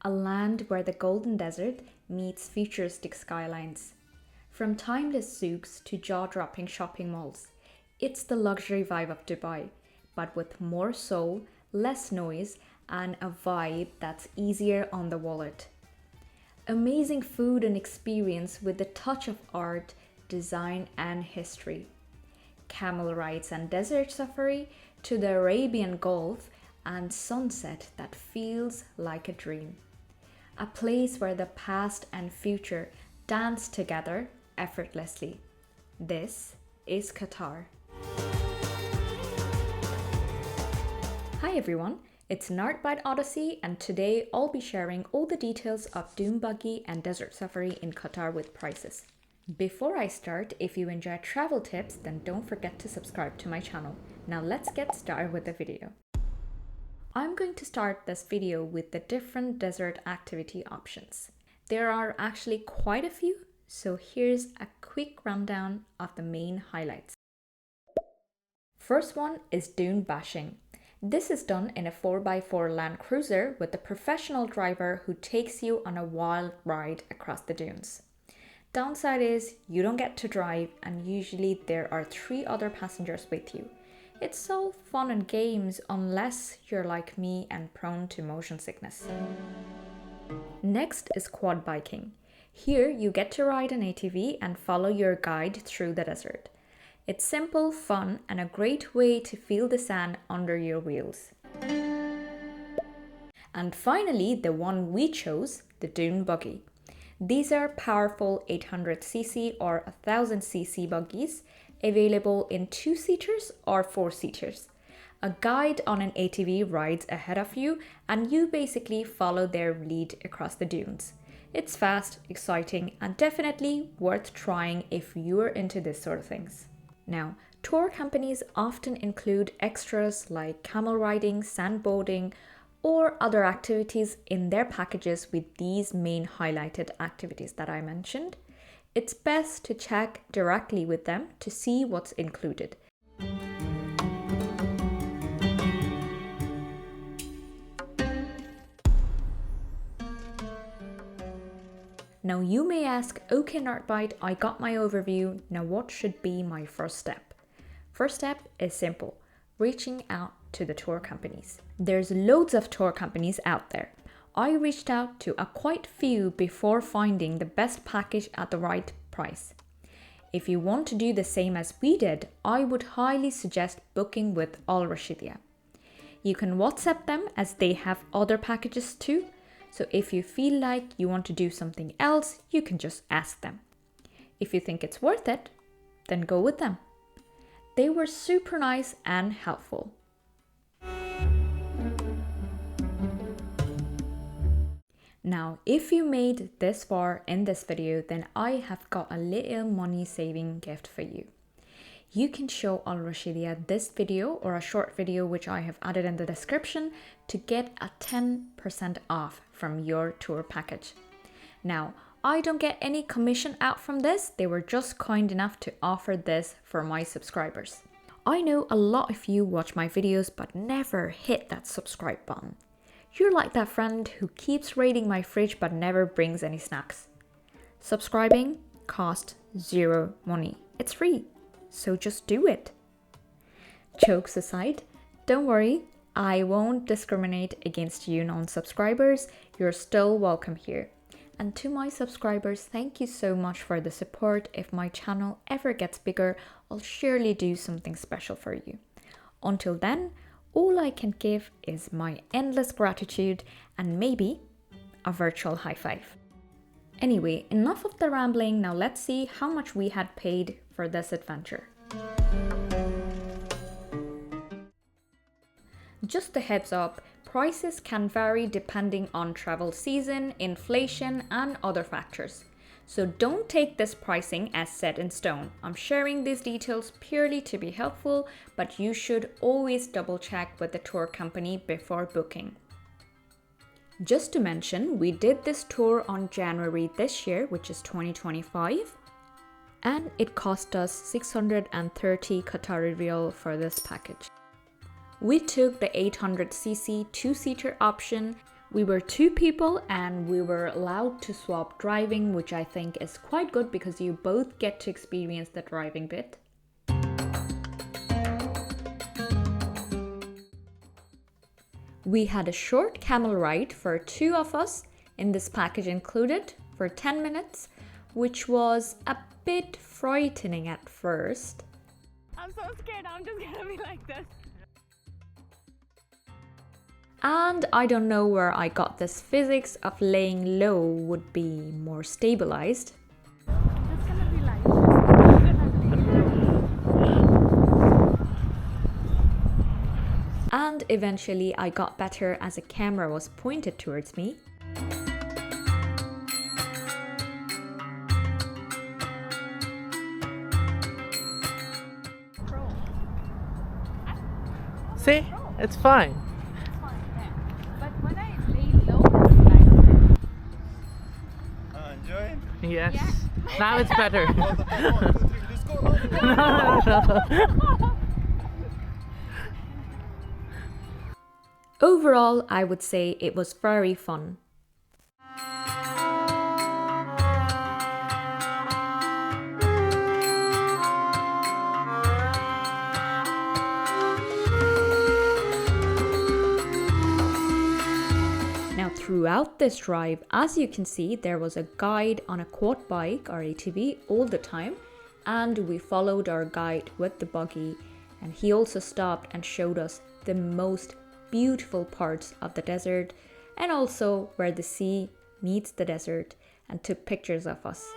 a land where the golden desert meets futuristic skylines. From timeless souks to jaw-dropping shopping malls, it's the luxury vibe of Dubai, but with more soul, less noise, and a vibe that's easier on the wallet. Amazing food and experience with a touch of art, design, and history. Camel rides and desert safari to the Arabian Gulf and sunset that feels like a dream. A place where the past and future dance together effortlessly. This is Qatar. Hi everyone, it's an Art Bite Odyssey, and today I'll be sharing all the details of Dune Buggy and Desert Safari in Qatar with prices. Before I start, if you enjoy travel tips, then don't forget to subscribe to my channel. Now let's get started with the video. I'm going to start this video with the different desert activity options. There are actually quite a few, so here's a quick rundown of the main highlights. First one is dune bashing. This is done in a 4x4 Land Cruiser with a professional driver who takes you on a wild ride across the dunes. Downside is you don't get to drive, and usually there are 3 other passengers with you. It's all fun and games unless you're like me and prone to motion sickness. Next is quad biking. Here you get to ride an ATV and follow your guide through the desert. It's simple, fun, and a great way to feel the sand under your wheels. And finally, the one we chose, the dune buggy. These are powerful 800cc or 1000cc buggies, available in 2-seaters or 4-seaters. A guide on an ATV rides ahead of you, and you basically follow their lead across the dunes. It's fast, exciting, and definitely worth trying if you're into this sort of things. Now, tour companies often include extras like camel riding, sandboarding, or other activities in their packages with these main highlighted activities that I mentioned. It's best to check directly with them to see what's included. Now you may ask, okay Artbite, I got my overview, now what should be my first step? First step is simple, reaching out to the tour companies. There's loads of tour companies out there. I reached out to a quite few before finding the best package at the right price. If you want to do the same as we did, I would highly suggest booking with Al Rashidia. You can WhatsApp them as they have other packages too. So if you feel like you want to do something else, you can just ask them. If you think it's worth it, then go with them. They were super nice and helpful. Now, if you made this far in this video, then I have got a little money saving gift for you. You can show Al Rashidia this video or a short video which I have added in the description to get a 10% off from your tour package. Now, I don't get any commission out from this, they were just kind enough to offer this for my subscribers. I know a lot of you watch my videos but never hit that subscribe button. You're like that friend who keeps raiding my fridge but never brings any snacks. Subscribing costs 0 money. It's free. So just do it. Jokes aside, don't worry, I won't discriminate against you non-subscribers. You're still welcome here. And to my subscribers, thank you so much for the support. If my channel ever gets bigger, I'll surely do something special for you. Until then, all I can give is my endless gratitude and maybe a virtual high five. Anyway, enough of the rambling, now let's see how much we had paid for this adventure. Just a heads up, prices can vary depending on travel season, inflation, and other factors. So don't take this pricing as set in stone. I'm sharing these details purely to be helpful, but you should always double check with the tour company before booking. Just to mention, we did this tour on January this year, which is 2025, and it cost us 630 Qatari Riyal for this package. We took the 800cc 2-seater option, We were 2 people and we were allowed to swap driving, which I think is quite good because you both get to experience the driving bit. We had a short camel ride for 2 of us, in this package included, for 10 minutes, which was a bit frightening at first. I'm so scared, I'm just gonna be like this. And I don't know where I got this physics of laying low would be more stabilized. It's gonna be like And eventually I got better as a camera was pointed towards me. See? It's fine. but when I lay low, it's like Enjoying? Yes. Yeah. Now it's better. Let's go. Overall, I would say it was very fun. Now throughout this drive, as you can see, there was a guide on a quad bike or ATV all the time, and we followed our guide with the buggy, and he also stopped and showed us the most beautiful parts of the desert and also where the sea meets the desert, and took pictures of us.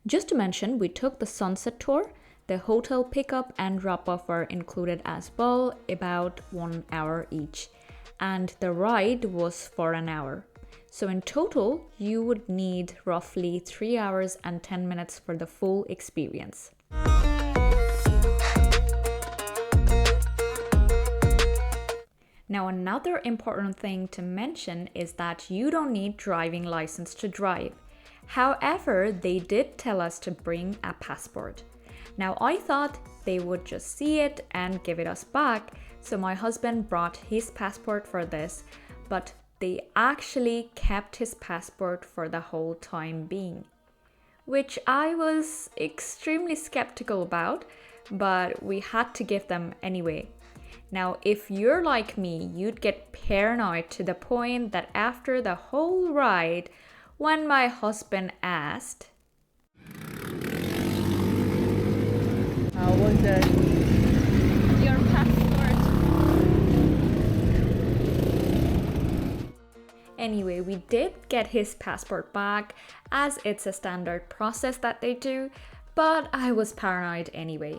Just to mention, we took the sunset tour. The hotel pickup and drop-off were included as well, about 1 hour each. And the ride was for an hour. So in total, you would need roughly 3 hours and 10 minutes for the full experience. Now, another important thing to mention is that you don't need driving license to drive. However, they did tell us to bring a passport. Now, I thought they would just see it and give it us back, so my husband brought his passport for this, but they actually kept his passport for the whole time being, which I was extremely skeptical about, but we had to give them anyway. Now, if you're like me, you'd get paranoid to the point that after the whole ride, when my husband asked, How was it? your passport. Anyway, we did get his passport back, as it's a standard process that they do, but I was paranoid anyway.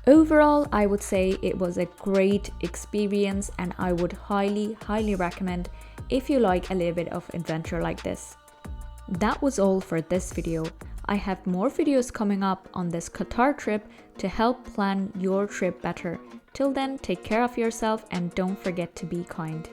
Overall, I would say it was a great experience and I would highly recommend if you like a little bit of adventure like this. That was all for this video. I have more videos coming up on this Qatar trip to help plan your trip better. Till then, take care of yourself and don't forget to be kind.